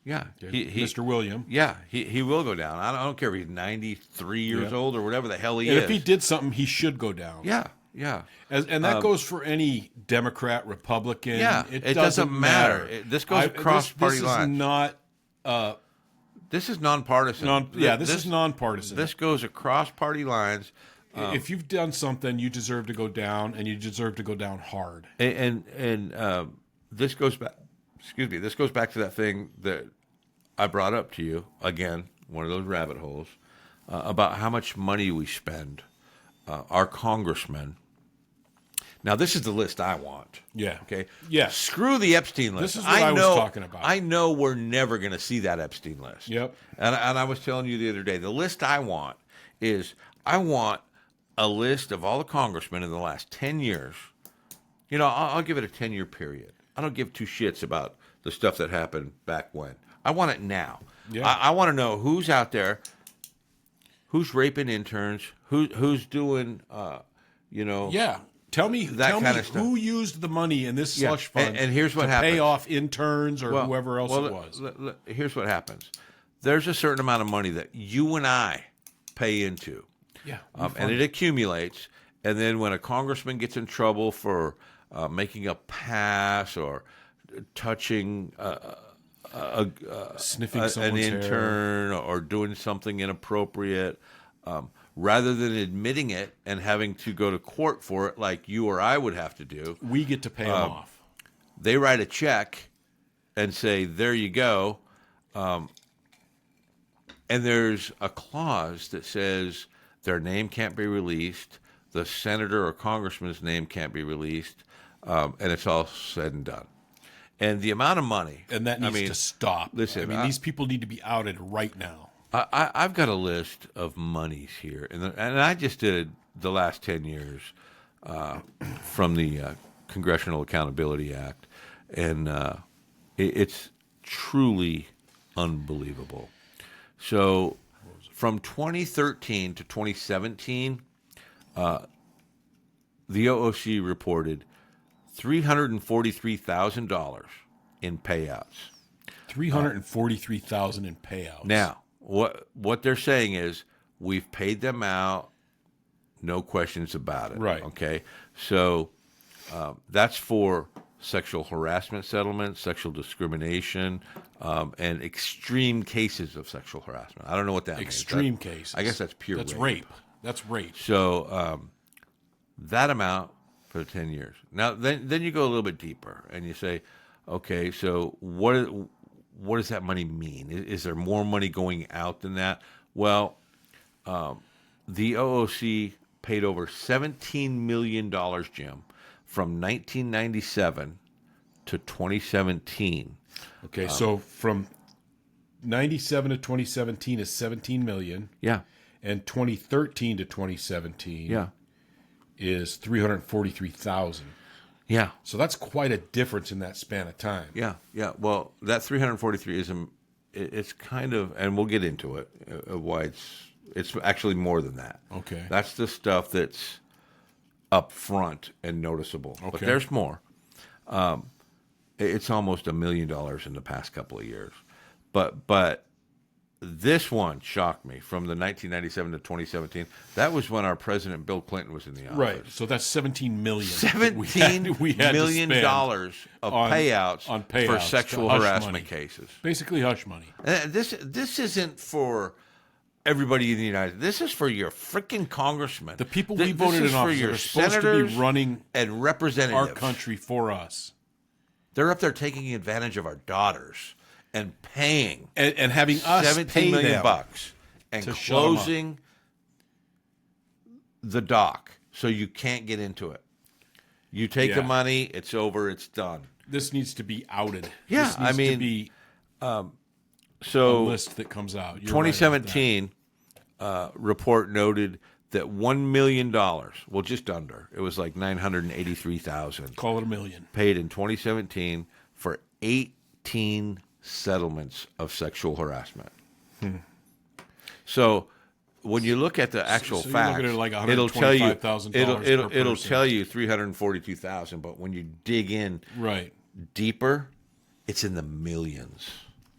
Mr. William. Yeah, he will go down. I don't care if he's 93 years old or whatever the hell he And is. if he did something, he should go down. Yeah. And that goes for any Democrat, Republican. Yeah, it doesn't matter. This goes across party lines. This is not. This is nonpartisan. This is nonpartisan. This goes across party lines. If you've done something, you deserve to go down, and you deserve to go down hard. And this goes back. Excuse me. This goes back to that thing that I brought up to you again. One of those rabbit holes about how much money we spend. Our congressmen. Now, this is the list I want. Yeah. Okay. Yeah. Screw the Epstein list. This is what I was talking about. I know we're never going to see that Epstein list. Yep. And I was telling you the other day, the list I want is I want a list of all the congressmen in the last 10 years. I'll give it a 10-year period. I don't give two shits about the stuff that happened back when. I want it now. Yeah. I want to know who's out there, who's raping interns, who's doing, Yeah. Tell me kind of stuff. Who used the money in this slush fund and here's what to happens. pay off interns or whoever else it was. Here's what happens. There's a certain amount of money that you and I pay into. Yeah. And it accumulates. And then when a congressman gets in trouble for making a pass or touching sniffing an someone's intern or doing something inappropriate, rather than admitting it and having to go to court for it like you or I would have to do, we get to pay them off. They write a check and say, there you go. And there's a clause that says their name can't be released, the senator or congressman's name can't be released, and it's all said and done. And the amount of money. And that needs to stop. Listen, these people need to be outed right now. I've got a list of monies here, and I just did the last 10 years from the Congressional Accountability Act, and it's truly unbelievable. So from 2013 to 2017, the OOC reported $343,000 in payouts. $343,000 in payouts. Now, what they're saying is we've paid them out, no questions about it. Right. Okay. So that's for sexual harassment settlements, sexual discrimination, and extreme cases of sexual harassment. I don't know what that means. Extreme cases. I guess that's pure That's rape. rape. That's rape. So that amount for 10 years. Now, then you go a little bit deeper and you say, okay, so what does that money mean? Is there more money going out than that? Well, the OOC paid over $17 million, Jim, from 1997 to 2017. Okay, so from 97 to 2017 is 17 million. Yeah. And 2013 to 2017 Yeah. is 343,000. Yeah. So that's quite a difference in that span of time. Yeah. Yeah. Well, that 343 is it's kind of, and we'll get into it, why it's actually more than that. Okay. That's the stuff that's up front and noticeable. But Okay. there's more. It's almost $1 million in the past couple of years. But this one shocked me from the 1997 to 2017. That was when our president, Bill Clinton, was in the office. Right. So that's 17 million. $17 million of payouts for sexual harassment cases. Basically hush money. This isn't for everybody in the United States. This is for your freaking congressmen. The people we voted in office are supposed to be running and representatives. our country for us. They're up there taking advantage of our daughters and paying and having us $17 pay million them bucks and to shut 'em up. closing the dock so you can't get into it. You take the Yeah. money, it's over, it's done. This needs to be outed. Yeah, this I needs mean, to be a So list that comes out. You're right about 2017 report noted that $1 million, well, just under, it was like 983,000. that. Call it $1 million. Paid in 2017 for 18 settlements of sexual harassment. So when you look at the actual So you're looking facts, at like it'll tell you $125,000 it'll per it'll person. tell you 342,000, but when you dig in Right. deeper, it's in the millions.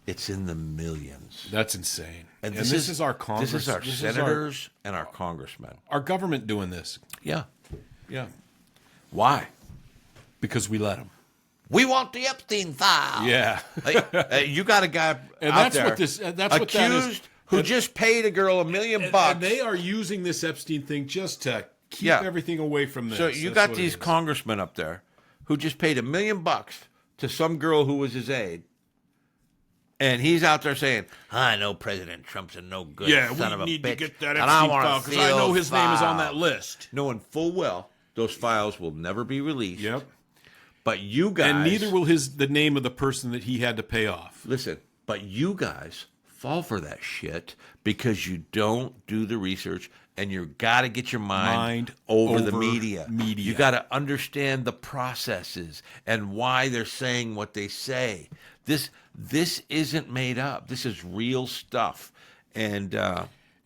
It's in the millions. That's insane. And this is our Congress. This is our this senators and our congressmen. our government doing this. Yeah. Yeah. Why? Because we let them. We want the Epstein file. Yeah. Hey, you got a guy And out that's there what this- that's what that is. accused who just paid a girl $1 million bucks. And they are using this Epstein thing just to keep Yeah. everything away from this. So you That's got what it these is. congressmen up there who just paid $1 million bucks to some girl who was his aide, and he's out there saying, "I know President Trump's a no good son of a bitch, and I want to see I know those his name is on files." that list. Knowing full well those files will never be released. Yep. But you guys, And neither will the name of the person that he had to pay off. listen. But you guys fall for that shit because you don't do the research, and you got to get your mind over the media. You got to understand the processes and why they're saying what they say. This isn't made up. This is real stuff, and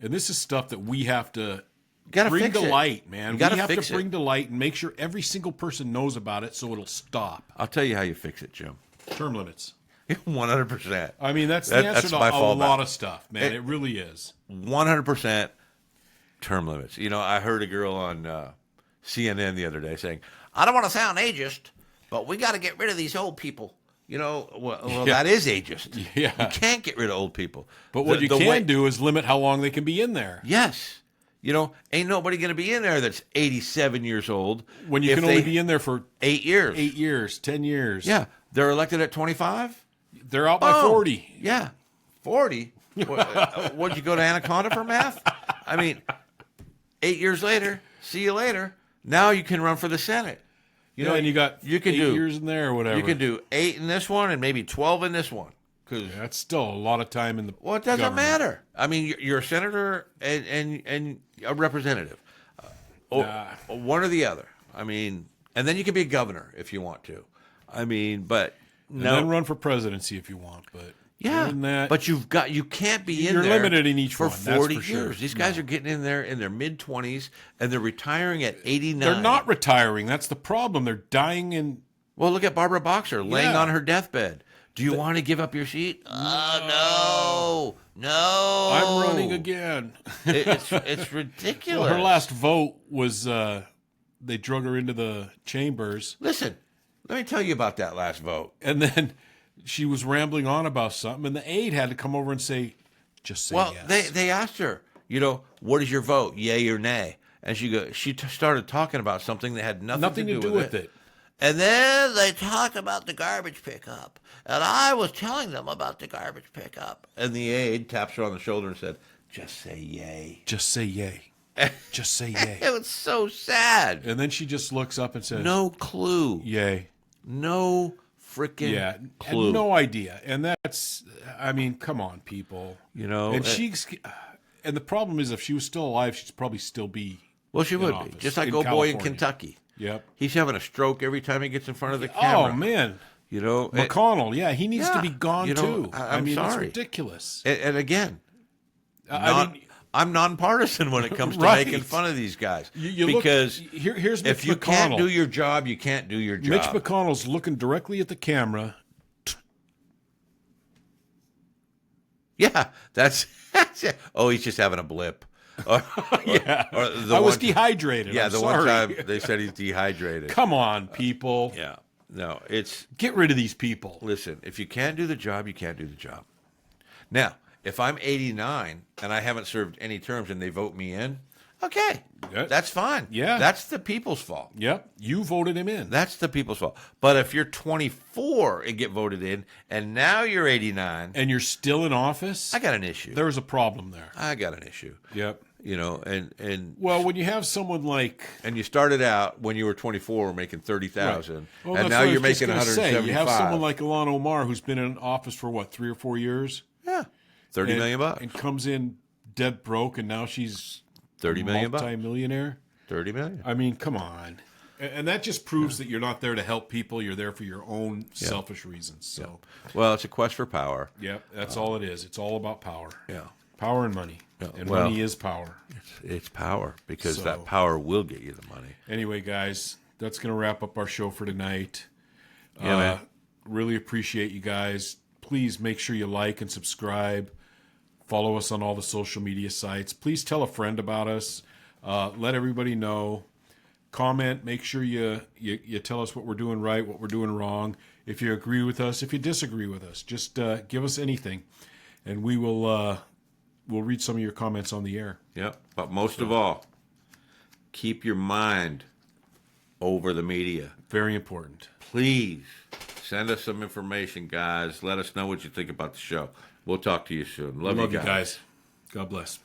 this is stuff that we have to gotta bring fix to it. light, man. You We gotta have to fix it. bring to light and make sure every single person knows about it so it'll stop. I'll tell you how you fix it, Jim. Term limits. 100%. I mean, that's the answer that's to my a fallback. lot of stuff, man. It really is. 100% term limits. You know, I heard a girl on CNN the other day saying, I don't want to sound ageist, but we got to get rid of these old people. you know, well that is ageist. Yeah. You can't get rid of old people. But what you The can way- do is limit how long they can be in there. Yes. You know, ain't nobody going to be in there that's 87 years old. When you if can only they- be in there for 8 years. 8 years, 10 years. Yeah. They're elected at 25? They're out by 40. Yeah. 40? What'd you go to Anaconda for math? I mean, 8 years later, see you later. Now you can run for the Senate. You know, and you got you can 8 do years in there or whatever. You can do 8 in this one and maybe 12 in this one. Because that's still a lot of time in the well, it doesn't government. matter. I mean, you're a senator and a representative, or one or the other. I mean, and then you can be a governor if you want to. I mean, but And no, then run for presidency if you want. But yeah, other than that, but you can't be in you're there limited in each for one, that's 40 for sure. years. These guys are getting in there in their mid-20s and they're retiring at 89. they're not retiring. That's the problem. They're dying in. Well, look at Barbara Boxer laying Yeah. on her deathbed. Do you want to give up your seat? No. I'm running again. It's ridiculous. Well, her last vote was they drug her into the chambers. Listen, let me tell you about that last vote. And then she was rambling on about something, and the aide had to come over and say, just say Well, yes. they asked her, you know, what is your vote, yay or nay? And she started talking about something that had nothing Nothing to do with it. And then they talked about the garbage pickup. And I was telling them about the garbage pickup. And the aide taps her on the shoulder and said, just say yay. Just say yay. Just say yay. It was so sad. And then she just looks up and says, No clue. yay. No freaking Yeah, clue. and no idea. And that's, I mean, come on, people. You know, and and the problem is, if she was still alive, she'd probably still be. Well, she in would office be. Just like in old boy in California. Kentucky. Yep. He's having a stroke every time he gets in front of the camera. Oh man, You know, McConnell. Yeah, he needs to yeah, be gone you know, too. I'm mean, sorry. it's ridiculous. and again, I mean, I'm nonpartisan when it comes to Right. making fun of these guys. you because look, here's Mitch if you McConnell. can't do your job, you can't do your job. Mitch McConnell's looking directly at the camera. Yeah, that's it. Oh, he's just having a blip. Yeah, or I was dehydrated. Yeah, I'm the sorry. one time they said he's dehydrated. Come on, people. Yeah, no, it's Get rid of these people. listen. If you can't do the job, you can't do the job. Now, if I'm 89 and I haven't served any terms and they vote me in, okay, Yeah. that's fine. Yeah. That's the people's fault. Yep, you voted him in. That's the people's fault. But if you're 24 and get voted in, and now you're 89, And you're still in office. I got an issue. There's a problem there. I got an issue. Yep. You know, and Well, when you have someone like, and you started out when you were 24 making 30,000, Well, and that's now what I you're was just making gonna say. 175. You have someone like Ilhan Omar who's been in office for what, 3 or 4 years, yeah, 30 million bucks, and comes in dead broke, and now she's 30 million bucks, multi-millionaire. 30 million. I mean, come on. And that just proves that you're not there to help people. You're there for your own selfish reasons. So, Well, it's a quest for power. yep, that's all it is. It's all about power. Yeah. Power and money. Yeah, And well- money is power. It's power because So- that power will get you the money. Anyway, guys, that's going to wrap up our show for tonight. Yeah, man. Really appreciate you guys. Please make sure you like and subscribe. Follow us on all the social media sites. Please tell a friend about us. Let everybody know. Comment. Make sure you tell us what we're doing right, what we're doing wrong. If you agree with us, if you disagree with us, just give us anything, and we will we'll read some of your comments on the air. Yep. But most of all, keep your mind over the media. Very important. Please send us some information, guys. Let us know what you think about the show. We'll talk to you soon. Love Love you you guys. God bless.